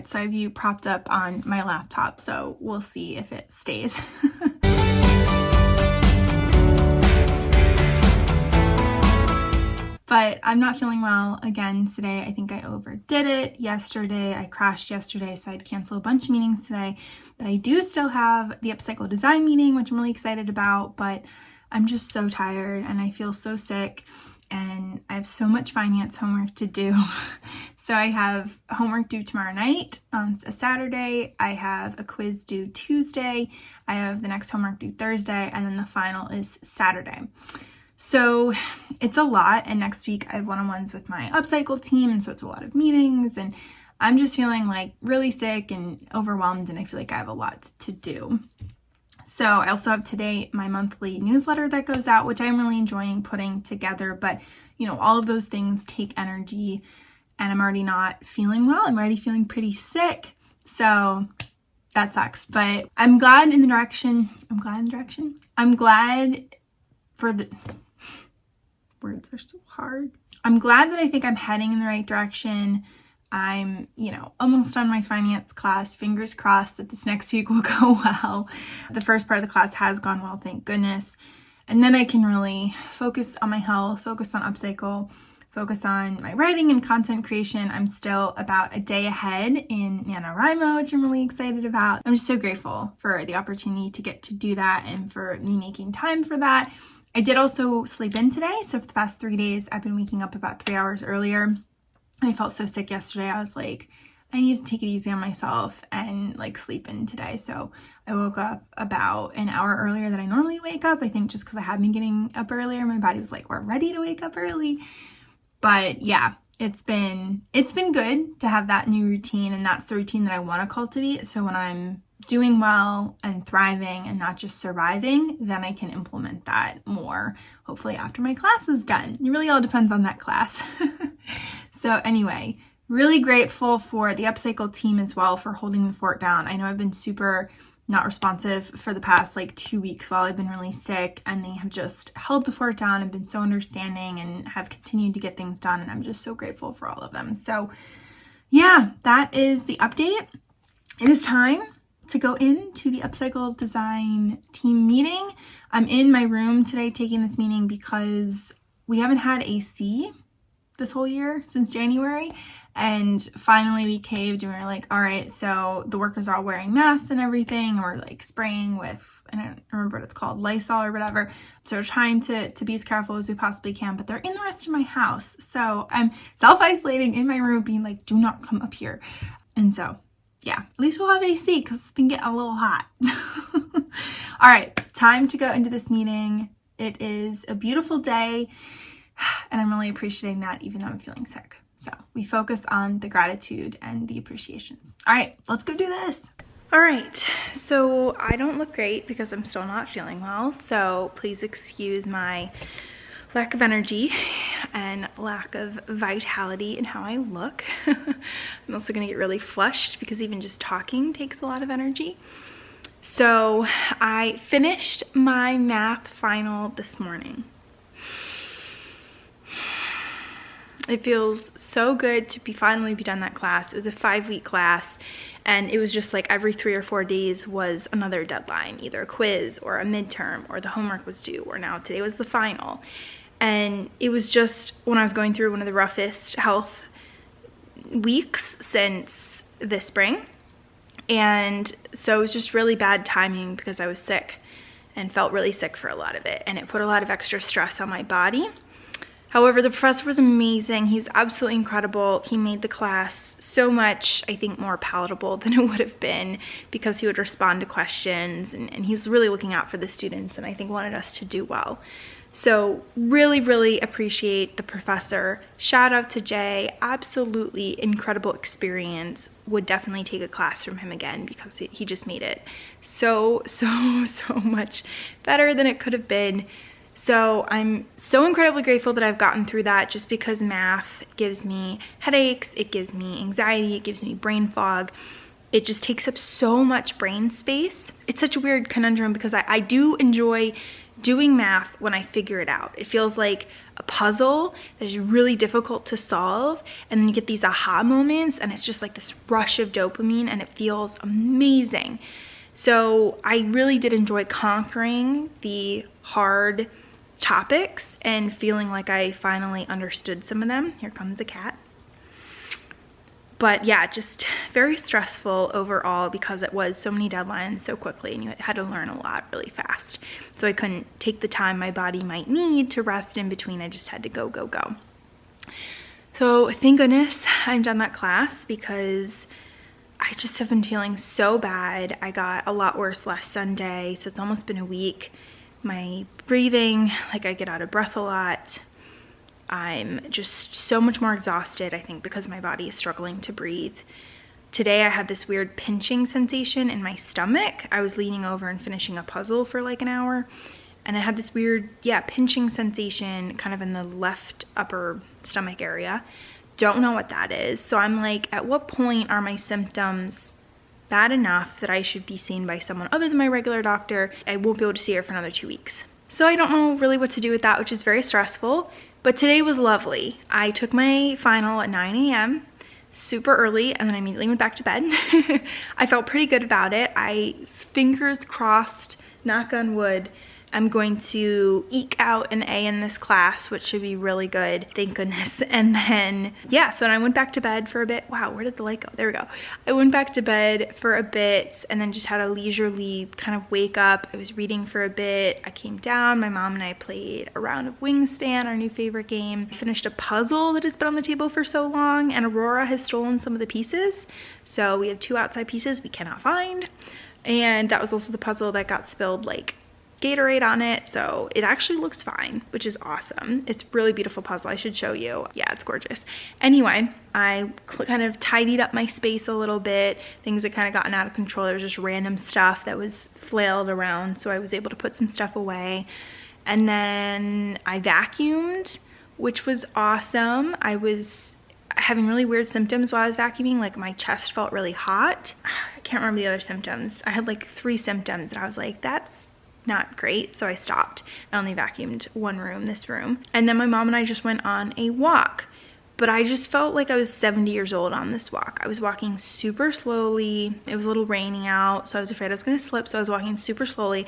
it, so I have you propped up on my laptop, so we'll see if it stays. But I'm not feeling well again today. I think I overdid it yesterday. I crashed yesterday, so I had to cancel a bunch of meetings today. But I do still have the Upcycle design meeting, which I'm really excited about, but I'm just so tired and I feel so sick and I have so much finance homework to do. So I have homework due tomorrow night on a Saturday. I have a quiz due Tuesday. I have the next homework due Thursday, and then the final is Saturday. So it's a lot, and next week I have one-on-ones with my Upcycle team, and so it's a lot of meetings, and I'm just feeling like really sick and overwhelmed, and I feel like I have a lot to do. So I also have today my monthly newsletter that goes out, which I'm really enjoying putting together, but you know, all of those things take energy, and I'm already not feeling well. I'm already feeling pretty sick, so that sucks, but I'm glad for the words are so hard. I'm glad that I think I'm heading in the right direction. I'm, almost done my finance class. Fingers crossed that this next week will go well. The first part of the class has gone well, thank goodness. And then I can really focus on my health, focus on Upcycle, focus on my writing and content creation. I'm still about a day ahead in NaNoWriMo, which I'm really excited about. I'm just so grateful for the opportunity to get to do that and for me making time for that. I did also sleep in today. So for the past 3 days, I've been waking up about 3 hours earlier. I felt so sick yesterday. I was like, I need to take it easy on myself and sleep in today. So I woke up about an hour earlier than I normally wake up. I think just because I had been getting up earlier, my body was like, we're ready to wake up early. But yeah, it's been good to have that new routine, and that's the routine that I want to cultivate. So when I'm doing well and thriving and not just surviving, then I can implement that more, hopefully after my class is done. It really all depends on that class. So anyway, really grateful for the Upcycle team as well for holding the fort down. I know I've been super not responsive for the past 2 weeks while I've been really sick, and they have just held the fort down and been so understanding and have continued to get things done, and I'm just so grateful for all of them. So yeah, that is the update. It is time to go into the Upcycle design team meeting. I'm in my room today taking this meeting because we haven't had AC this whole year since January, and finally we caved and we were like, all right, so the workers are all wearing masks and everything, and we're spraying with, I don't remember what it's called, Lysol or whatever. So we're trying to be as careful as we possibly can, but they're in the rest of my house. So I'm self-isolating in my room being like, do not come up here. And so yeah, at least we'll have AC because it's been getting a little hot. All right, time to go into this meeting. It is a beautiful day, and I'm really appreciating that even though I'm feeling sick. So we focus on the gratitude and the appreciations. All right, let's go do this. All right, so I don't look great because I'm still not feeling well, so please excuse my lack of energy and lack of vitality in how I look. I'm also gonna get really flushed because even just talking takes a lot of energy. So I finished my math final this morning. It feels so good to finally be done that class. It was a 5-week class, and it was just every 3 or 4 days was another deadline, either a quiz or a midterm or the homework was due, or now today was the final. And it was just when I was going through one of the roughest health weeks since this spring. And so it was just really bad timing because I was sick and felt really sick for a lot of it. And it put a lot of extra stress on my body. However, the professor was amazing. He was absolutely incredible. He made the class so much, I think, more palatable than it would have been because he would respond to questions, and he was really looking out for the students and I think wanted us to do well. So really, really appreciate the professor. Shout out to Jay, absolutely incredible experience. Would definitely take a class from him again because he just made it so much better than it could have been. So I'm so incredibly grateful that I've gotten through that, just because math gives me headaches, it gives me anxiety, it gives me brain fog. It just takes up so much brain space. It's such a weird conundrum because I do enjoy doing math when I figure it out. It feels like a puzzle that is really difficult to solve, and then you get these aha moments, and it's just like this rush of dopamine, and it feels amazing. So I really did enjoy conquering the hard topics and feeling like I finally understood some of them. Here comes a cat. But yeah, just very stressful overall because it was so many deadlines so quickly, and you had to learn a lot really fast. So I couldn't take the time my body might need to rest in between. I just had to go, go, go. So thank goodness I'm done that class, because I just have been feeling so bad. I got a lot worse last Sunday, so it's almost been a week. My breathing, like I get out of breath a lot. I'm just so much more exhausted, I think, because my body is struggling to breathe. Today I had this weird pinching sensation in my stomach. I was leaning over and finishing a puzzle for like an hour, and I had this weird, pinching sensation kind of in the left upper stomach area. Don't know what that is. So I'm like, at what point are my symptoms bad enough that I should be seen by someone other than my regular doctor? I won't be able to see her for another 2 weeks. So I don't know really what to do with that, which is very stressful. But today was lovely. I took my final at 9 a.m. super early, and then I immediately went back to bed. I felt pretty good about it. Fingers crossed, knock on wood, I'm going to eke out an A in this class, which should be really good, thank goodness. And then, yeah, so then I went back to bed for a bit. Wow, where did the light go? There we go. I went back to bed for a bit and then just had a leisurely kind of wake up. I was reading for a bit. I came down, my mom and I played a round of Wingspan, our new favorite game. I finished a puzzle that has been on the table for so long, and Aurora has stolen some of the pieces. So we have 2 outside pieces we cannot find. And that was also the puzzle that got spilled like Gatorade on it, so it actually looks fine, which is awesome. It's a really beautiful puzzle. I should show you. Yeah, it's gorgeous. Anyway, I kind of tidied up my space a little bit. Things had kind of gotten out of control. There was just random stuff that was flailed around, so I was able to put some stuff away. And then I vacuumed, which was awesome. I was having really weird symptoms while I was vacuuming. Like my chest felt really hot. I can't remember the other symptoms. I had like 3 symptoms, and I was like, that's not great, so I stopped. I only vacuumed 1 room, this room. And then my mom and I just went on a walk, but I just felt like I was 70 years old on this walk. I was walking super slowly. It was a little rainy out, so I was afraid I was gonna slip, so I was walking super slowly.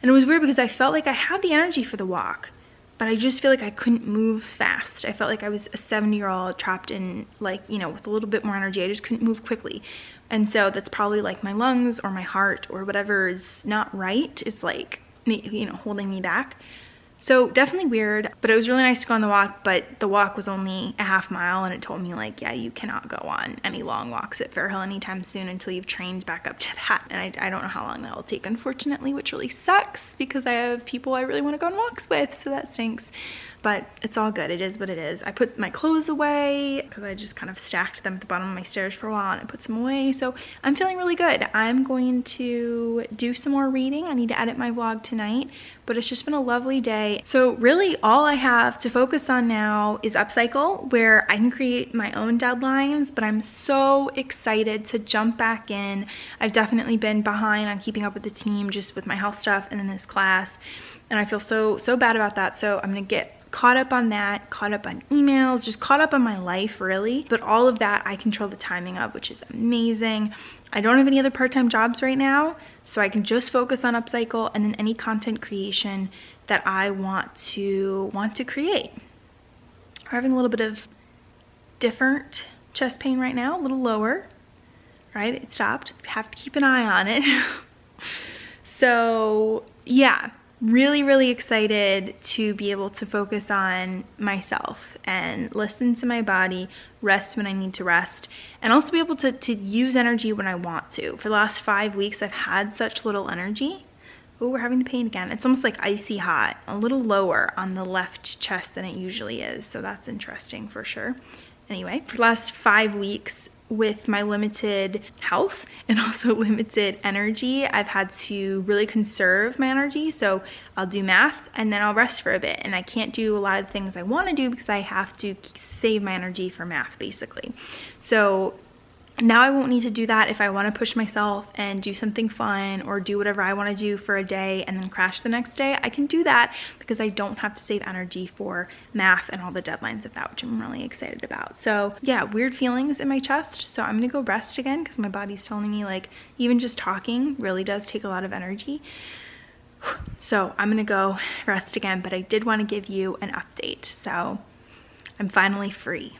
And it was weird because I felt like I had the energy for the walk, but I just feel like I couldn't move fast. I felt like I was a 70-year-old trapped in, like, you know, with a little bit more energy. I just couldn't move quickly. And so that's probably like my lungs or my heart or whatever is not right. It's like, you know, holding me back. So definitely weird, but it was really nice to go on the walk, but the walk was only a half mile, and it told me like, yeah, you cannot go on any long walks at Fairhill anytime soon until you've trained back up to that. And I don't know how long that will take, unfortunately, which really sucks because I have people I really want to go on walks with, so that stinks. But it's all good. It is what it is. I put my clothes away because I just kind of stacked them at the bottom of my stairs for a while, and I put some away. So I'm feeling really good. I'm going to do some more reading. I need to edit my vlog tonight, but it's just been a lovely day. So really all I have to focus on now is Upcycle, where I can create my own deadlines, but I'm so excited to jump back in. I've definitely been behind on keeping up with the team just with my health stuff and in this class, and I feel so bad about that. So I'm gonna get caught up on that, caught up on emails, just caught up on my life really. But all of that I control the timing of, which is amazing. I don't have any other part-time jobs right now, so I can just focus on Upcycle and then any content creation that I want to create. I'm having a little bit of different chest pain right now, a little lower, right? It stopped. Have to keep an eye on it. So yeah, really excited to be able to focus on myself and listen to my body, rest when I need to rest, and also be able to use energy when I want to. For the last 5 weeks, I've had such little energy. Oh, we're having the pain again. It's almost like icy hot, a little lower on the left chest than it usually is, so that's interesting for sure. Anyway, for the last 5 weeks, with my limited health and also limited energy, I've had to really conserve my energy. So I'll do math and then I'll rest for a bit, and I can't do a lot of things I want to do because I have to save my energy for math basically. So Now I won't need to do that if I want to push myself and do something fun or do whatever I want to do for a day and then crash the next day. I can do that because I don't have to save energy for math and all the deadlines of that, which I'm really excited about. So yeah, weird feelings in my chest. So I'm gonna go rest again because my body's telling me like even just talking really does take a lot of energy. So I'm gonna go rest again, but I did want to give you an update. So I'm finally free.